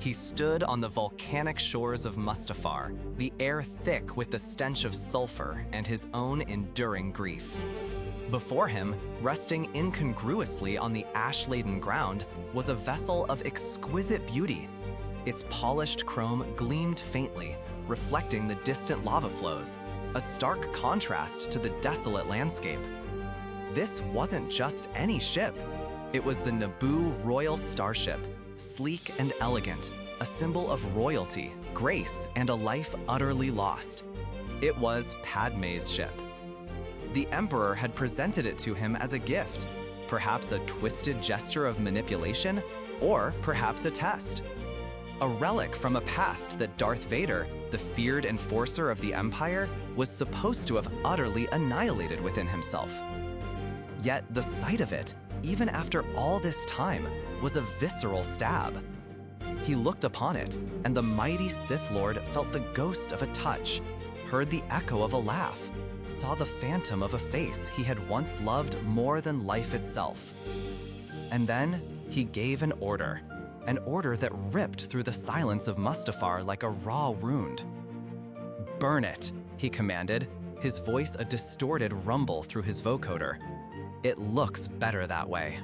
He stood on the volcanic shores of Mustafar, the air thick with the stench of sulfur and his own enduring grief. Before him, resting incongruously on the ash-laden ground, was a vessel of exquisite beauty. Its polished chrome gleamed faintly, reflecting the distant lava flows, a stark contrast to the desolate landscape. This wasn't just any ship. It was the Naboo Royal Starship, sleek and elegant, a symbol of royalty, grace, and a life utterly lost. It was Padmé's ship. The Emperor had presented it to him as a gift, perhaps a twisted gesture of manipulation, or perhaps a test. A relic from a past that Darth Vader, the feared enforcer of the Empire, was supposed to have utterly annihilated within himself. Yet the sight of it, even after all this time, was a visceral stab. He looked upon it, and the mighty Sith Lord felt the ghost of a touch, heard the echo of a laugh, saw the phantom of a face he had once loved more than life itself. And then he gave an order that ripped through the silence of Mustafar like a raw wound. "Burn it," he commanded, his voice a distorted rumble through his vocoder. "It looks better that way."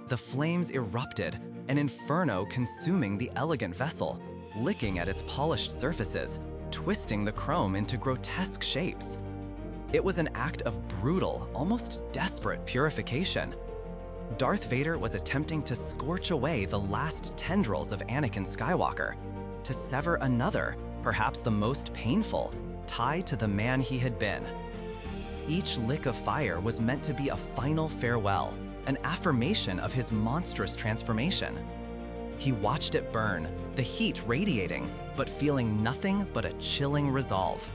The flames erupted, an inferno consuming the elegant vessel, licking at its polished surfaces, twisting the chrome into grotesque shapes. It was an act of brutal, almost desperate purification. Darth Vader was attempting to scorch away the last tendrils of Anakin Skywalker, to sever another, perhaps the most painful, tie to the man he had been. Each lick of fire was meant to be a final farewell, an affirmation of his monstrous transformation. He watched it burn, the heat radiating, but feeling nothing but a chilling resolve.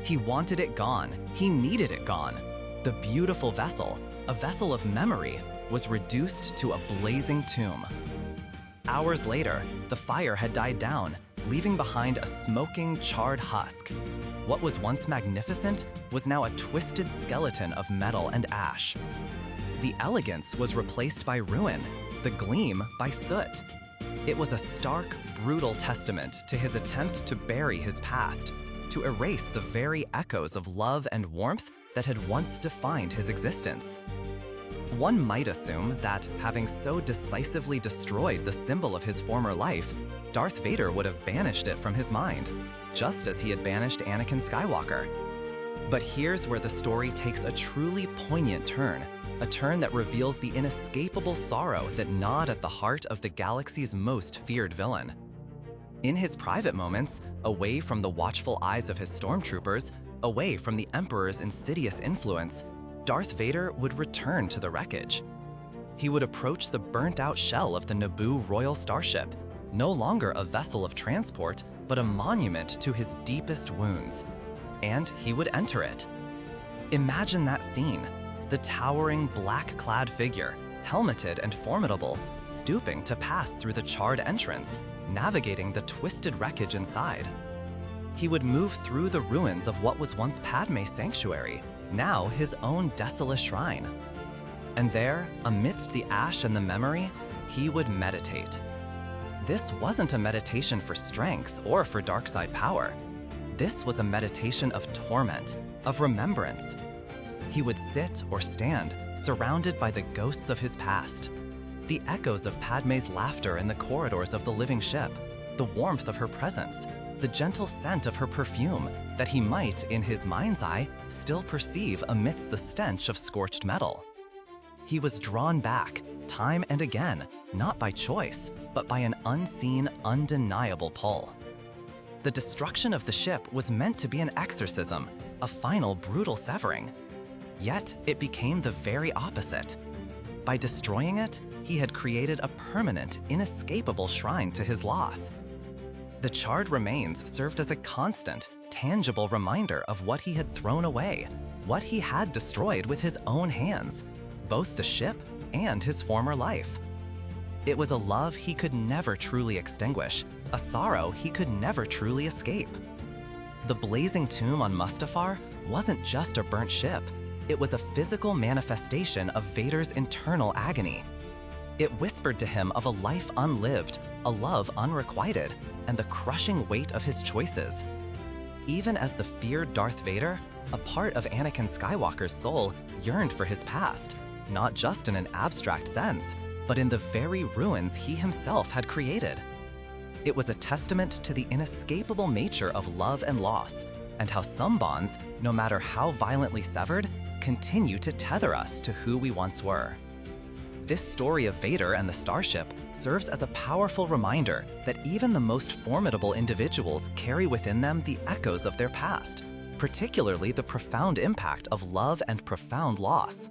He wanted it gone, he needed it gone. The beautiful vessel, a vessel of memory, was reduced to a blazing tomb. Hours later, the fire had died down, leaving behind a smoking, charred husk. What was once magnificent was now a twisted skeleton of metal and ash. The elegance was replaced by ruin, the gleam by soot. It was a stark, brutal testament to his attempt to bury his past, to erase the very echoes of love and warmth that had once defined his existence. One might assume that, having so decisively destroyed the symbol of his former life, Darth Vader would have banished it from his mind, just as he had banished Anakin Skywalker. But here's where the story takes a truly poignant turn, a turn that reveals the inescapable sorrow that gnawed at the heart of the galaxy's most feared villain. In his private moments, away from the watchful eyes of his stormtroopers, away from the Emperor's insidious influence, Darth Vader would return to the wreckage. He would approach the burnt-out shell of the Naboo Royal Starship, no longer a vessel of transport, but a monument to his deepest wounds. And he would enter it. Imagine that scene, the towering black-clad figure, helmeted and formidable, stooping to pass through the charred entrance, navigating the twisted wreckage inside. He would move through the ruins of what was once Padmé's sanctuary, now his own desolate shrine. And there, amidst the ash and the memory, he would meditate. This wasn't a meditation for strength or for dark side power. This was a meditation of torment, of remembrance. He would sit or stand, surrounded by the ghosts of his past. The echoes of Padmé's laughter in the corridors of the living ship, the warmth of her presence, the gentle scent of her perfume that he might, in his mind's eye, still perceive amidst the stench of scorched metal. He was drawn back, time and again, not by choice, but by an unseen, undeniable pull. The destruction of the ship was meant to be an exorcism, a final brutal severing. Yet it became the very opposite. By destroying it, he had created a permanent, inescapable shrine to his loss. The charred remains served as a constant, tangible reminder of what he had thrown away, what he had destroyed with his own hands, both the ship and his former life. It was a love he could never truly extinguish, a sorrow he could never truly escape. The blazing tomb on Mustafar wasn't just a burnt ship, it was a physical manifestation of Vader's internal agony. It whispered to him of a life unlived, a love unrequited, and the crushing weight of his choices. Even as the feared Darth Vader, a part of Anakin Skywalker's soul yearned for his past, not just in an abstract sense, but in the very ruins he himself had created. It was a testament to the inescapable nature of love and loss, and how some bonds, no matter how violently severed, continue to tether us to who we once were. This story of Vader and the starship serves as a powerful reminder that even the most formidable individuals carry within them the echoes of their past, particularly the profound impact of love and profound loss.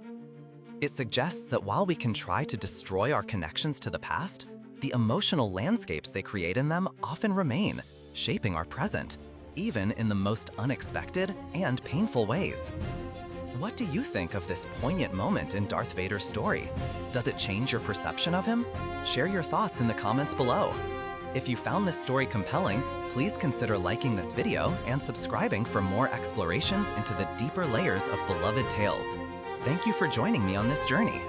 It suggests that while we can try to destroy our connections to the past, the emotional landscapes they create in them often remain, shaping our present, even in the most unexpected and painful ways. What do you think of this poignant moment in Darth Vader's story? Does it change your perception of him? Share your thoughts in the comments below. If you found this story compelling, please consider liking this video and subscribing for more explorations into the deeper layers of beloved tales. Thank you for joining me on this journey.